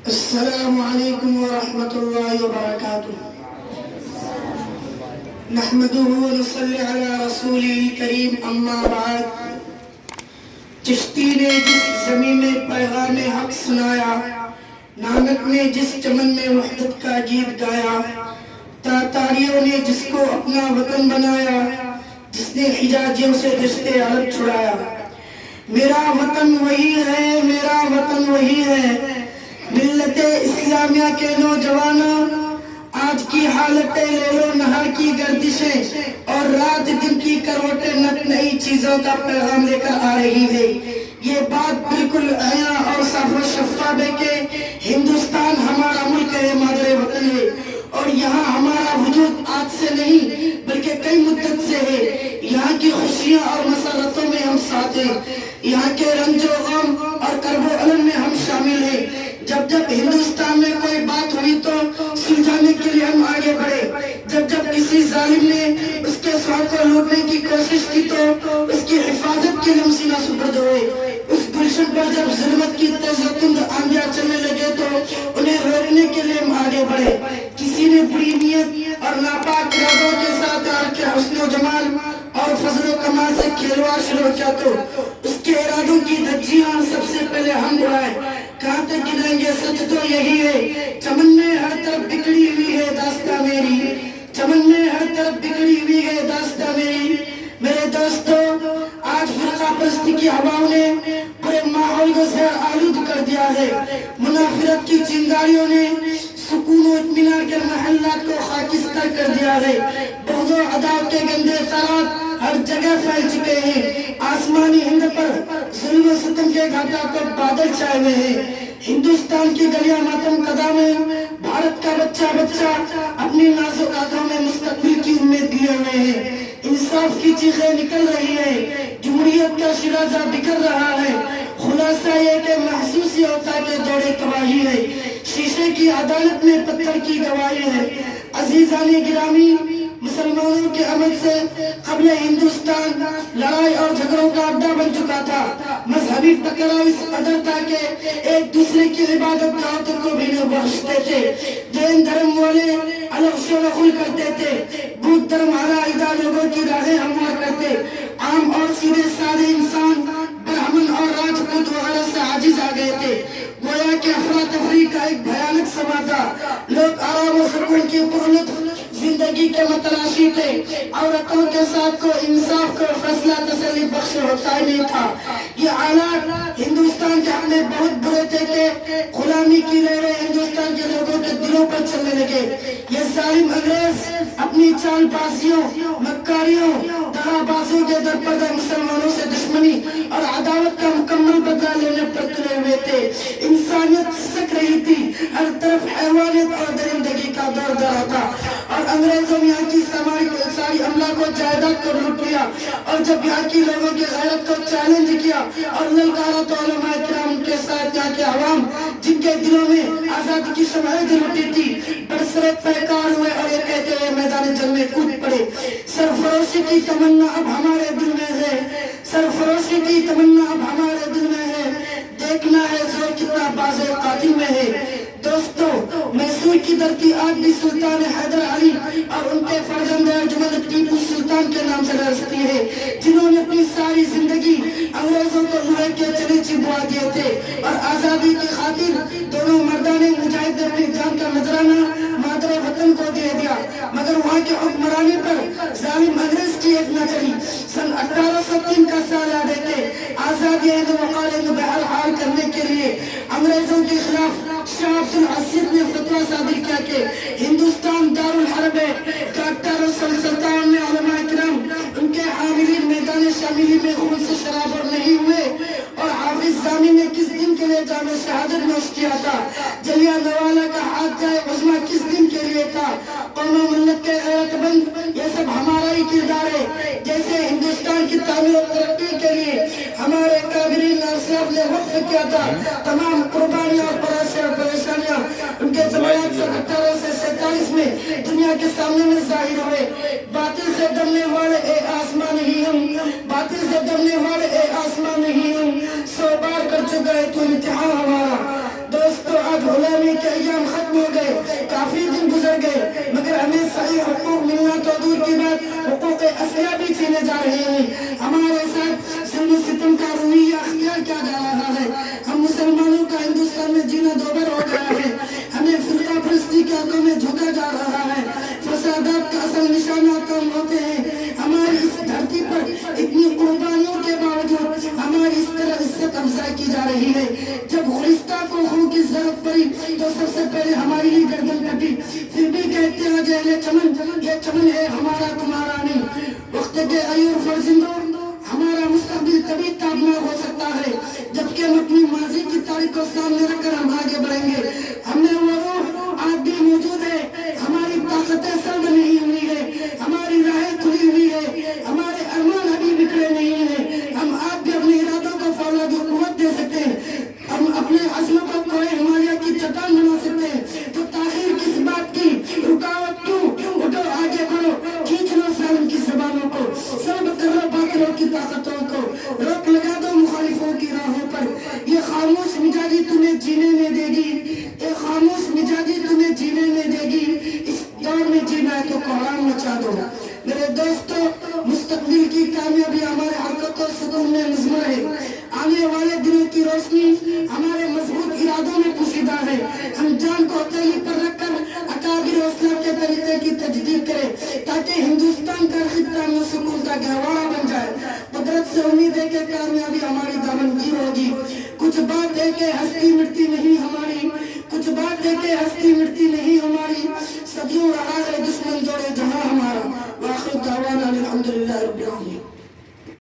السلام علیکم ورحمۃ اللہ وبرکاتہ۔ نحمدہ ونصلی علی رسولہ الکریم، اما بعد۔ چشتی نے جس زمین میں پیغام حق سنایا، نانک نے جس چمن میں وحدت کا گیت گایا، تاتاریوں نے جس کو اپنا وطن بنایا، جس نے حجازیوں سے رشتے عرب چھڑایا۔ میرا وطن وہی ہے، میرا وطن وہی ہے، ملت اسلامیہ کے نوجوانوں، آج کی حالتیں لیل و نہار کی گردشیں اور رات دن کی کروٹیں نئی چیزوں کا پیغام لے کر آ رہی ہے۔ یہ بات بالکل عیاں اور صاف و شفاف ہے کہ ہندوستان ہمارا ملک ہے، مادر وطن ہے، اور یہاں ہمارا وجود آج سے نہیں بلکہ کئی مدت سے ہے۔ یہاں کی خوشیاں اور مسرتوں میں ہم ساتھ ہیں، یہاں کے رنج و غم اور کرب و الم میں ہم شامل ہیں۔ جب جب ہندوستان میں کوئی بات ہوئی تو سلجھانے کے لیے ہم آگے بڑھے، جب جب کسی ظالم نے اس کے سواد کو لوٹنے کی کوشش کی تو اس کی حفاظت کے لیے ہم سینہ سپرد ہوئے۔ اس گلشن پر جب ظلمت کی تیز و تند آندیاں چلنے لگے تو انہیں روکنے کے لیے ہم آگے بڑھے۔ کسی نے بری نیت اور ناپاک ارادوں کے ساتھ آ کے حسن و جمال اور فضل و کمال سے کھیلواڑ شروع کیا تو اس کے ارادوں کی دھجیاں سب سے پہلے ہم اڑائے۔ کہاں تک گنیں گے، سچ تو یہی ہے، چمن میں ہر طرف بکھری ہوئی ہے داستاں میری، چمن میں ہر طرف بکھری ہوئی ہے داستاں میری۔ میرے دوستو، آج فرقہ پرستی کی ہواؤں نے پورے ماحول کو زہر آلود کر دیا ہے۔ منافرت کی چنگاریوں نے سکون و اطمینان کے محلات کو خاکستر کر دیا ہے۔ بغض و عداوت کے گندے اثرات ہر جگہ پھیل چکے ہیں۔ آسمانی ہند پر ظلم و ستم کے گھاٹا کو بادل چھائے ہوئے ہیں۔ ہندوستان کی گلیاں ماتم کدا میں بھارت کا بچہ اپنی نازک آنکھوں میں مستقبل کی امید لیے ہوئے ہیں۔ انصاف کی چیخیں نکل رہی ہیں، جمہوریت کا شیرازہ بکھر رہا ہے۔ خلاصہ یہ کہ محسوس یہ ہوتا ہے کہ دوڑے تباہی ہے، شیشے کی عدالت میں پتھر کی گواہی ہے۔ عزیزان گرامی، مسلمانوں کے عمل سے قبل ہندوستان لڑائی اور جھگڑوں کا اڈا بن چکا تھا۔ مذہبی ٹکراؤ اس قدر تھا کہ ایک دوسرے کی عبادت گاہوں کو بھی نہیں بخشتے تھے۔ جین دھرم والے الگ شرخل کرتے تھے، بدھ دھرم علیحدہ لوگوں کی راہیں ہموار کرتے۔ عام اور سیدھے سادے انسان برہمن اور راجپوت وغیرہ سے عاجز آ گئے تھے۔ گویا کہ افراتفری کا ایک بھیانک سما تھا۔ لوگ آرام و سکون کی پرلطف زندگی کے متلاشی تھے۔ عورتوں کے ساتھ کو انصاف کو فیصلہ تسلی بخش ہوتا ہی نہیں تھا۔ یہ حالات ہندوستان کے حق میں بہت برے تھے کہ غلامی کی لہریں ہندوستان کے لوگوں کے دلوں پر چلنے لگے۔ یہ ظالم انگریز اپنی چال بازیوں، مکاریوں، دغا بازوں کے درپردہ مسلمانوں سے دشمنی اور عداوت کا مکمل بدلہ لینے پر تلے ہوئے تھے۔ انسانیت سسک رہی تھی، ہر طرف حیوانیت اور درندگی کا دور دورہ تھا، اور انگریزوں نے یہاں کی ساری عملہ کو جائیداد کو لوٹ لیا۔ اور جب یہاں کی لوگوں کی غیرت کو چیلنج کیا اور للکارا تو علماء کرام کے ساتھ یہاں کے عوام جن کے دلوں میں آزادی کی شمعیں جل اٹھی تھی برسر پیکار ہوئے اور یہ کہتے ہوئے میدان جنگ میں کود پڑے، سرفروشی کی تمنا اب ہمارے دل میں ہے، سرفروشی کی تمنا اب ہمارے دل میں ہے، دیکھنا ہے زور کتنا باز قاتل میں ہے۔ دوستو، میسور کی دھرتی آج بھی سلطان حیدر علی اور ان کے فرزند ارجمند ٹیپو سلطان کے نام سے رستی ہے، جنہوں نے اپنی ساری زندگی انگریزوں کو لوہے کے چنے چبوا دیے تھے، اور آزادی کی خاطر دونوں مردان مجاہد نے اپنی جان کا نذرانہ مادر وطن کو دے دیا، مگر وہاں کے حکمرانی پر ظالم انگریز کی ایک نہ چلی۔ سن 1803 کا سال یاد ہے کہ آزادی ہند وقار ہند بہرحال کرنے کے لیے انگریزوں کے خلاف شاہ عبد العزیز نے فتویٰ صادر کیا کہ ہندوستان دار الحرب ہے۔ ڈاکٹر سن 57 میں علماء کرام ان کے حاملین میدان شاملی میں خون سے شرابور نہیں ہوئے، اور حافظ زامی نے کس دن کے لیے جام شہادت نوش کیا تھا، جلیانوالہ والا کا ہاتھ جائے عظمہ کس دن کے لیے تھا۔ قوم و ملت کے غیرت مند، یہ سب ہمارا ہی کردار ہے۔ جیسے ہندوستان کی تعمیر و ترقی کے لیے ہمارے کابرین اسلاف نے وقف کیا تھا، تمام قربانیاں اور پریشانیاں ان کے زمانات سے 18 سے 47 میں دنیا کے سامنے میں ظاہر ہوئے۔ باطل سے ڈرنے والے اے آسمان ہی ہم، باطل سے ڈرنے والے اے آسمان ہی ہم، 100 بار کر چکا ہے تو امتحان ہمارا۔ دوستو، آج غلامی حق اصلیہ بھی چھینے جا رہے ہیں. ہمارے ساتھ ظلم و ستم کا رویہ اختیار کیا جا رہا ہے. ہم مسلمانوں کا ہندوستان میں جینا دوبر ہو گیا ہے. ہمیں فرقہ پرستی کے آگوں میں جھکا جا رہا ہے. فسادات کا اصل نشانات کم ہوتے ہیں. ہماری اس دھرتی پر اتنی قربانیوں کے باوجود ہماری اس طرح عزت افزائی کی جا رہی ہے. جب غلستہ کو خون کی ضرورت پڑی تو سب سے پہلے ہماری ہی گردن کٹی. پھر بھی کہتے ہیں جہل چمن، یہ چمن ہے ہمارا تمہارا نہیں. وقت کے ایور فرزندوں، ہمارا مستقبل تبھی تابناک ہو سکتا ہے جبکہ ہم اپنی ماضی کی تاریخ کو سامنے رکھ کر ہم آگے بڑھیں گے. ہم میں وہ روح آج بھی موجود ہے. ہماری طاقتیں سرد نہیں ہوئی ہے، ہماری راہیں کھلی ہوئی ہے، ہمارے ارمان ابھی بکھرے نہیں ہیں. ہم آج بھی اپنے ارادوں کو فولاد و قوت دے سکتے ہیں. ہم اپنے عزم کو کوہ ہمالیہ کی چٹان بنا سکتے ہیں. تو تاخیر کس بات کی، رکاوٹ کیوں؟ اٹھو آگے بڑھو، کھینچ لو ظالم کی زبانوں کو، سلب کر لو باطلوں کی طاقتوں کو، روک لگا دو مخالفوں کی راہوں پر. یہ خاموش مزاجی تمہیں جینے نہیں دے گی، یہ خاموش مزاجی تمہیں جینے نہیں دے گی. اس دور میں جینا ہے تو کوہرام مچا دو. میرے دوستو، مستقبل کی کامیابی ہمارے حرکت و سکون میں مضمر ہے. آنے والے دنوں کی روشنی ہمارے مضبوط ارادوں میں پوشیدہ ہے. ہم جان کو ہتھیلی پر رکھ کر اکابر اسلام کے طریقے کی تجدید کریں تاکہ ہندوستان کا خطہ میں سکون کا گہوارہ بن جائے. قدرت سے امید ہے کہ کامیابی ہماری دامنگیر ہوگی. کچھ بات ہے کہ ہستی مٹتی نہیں ہماری،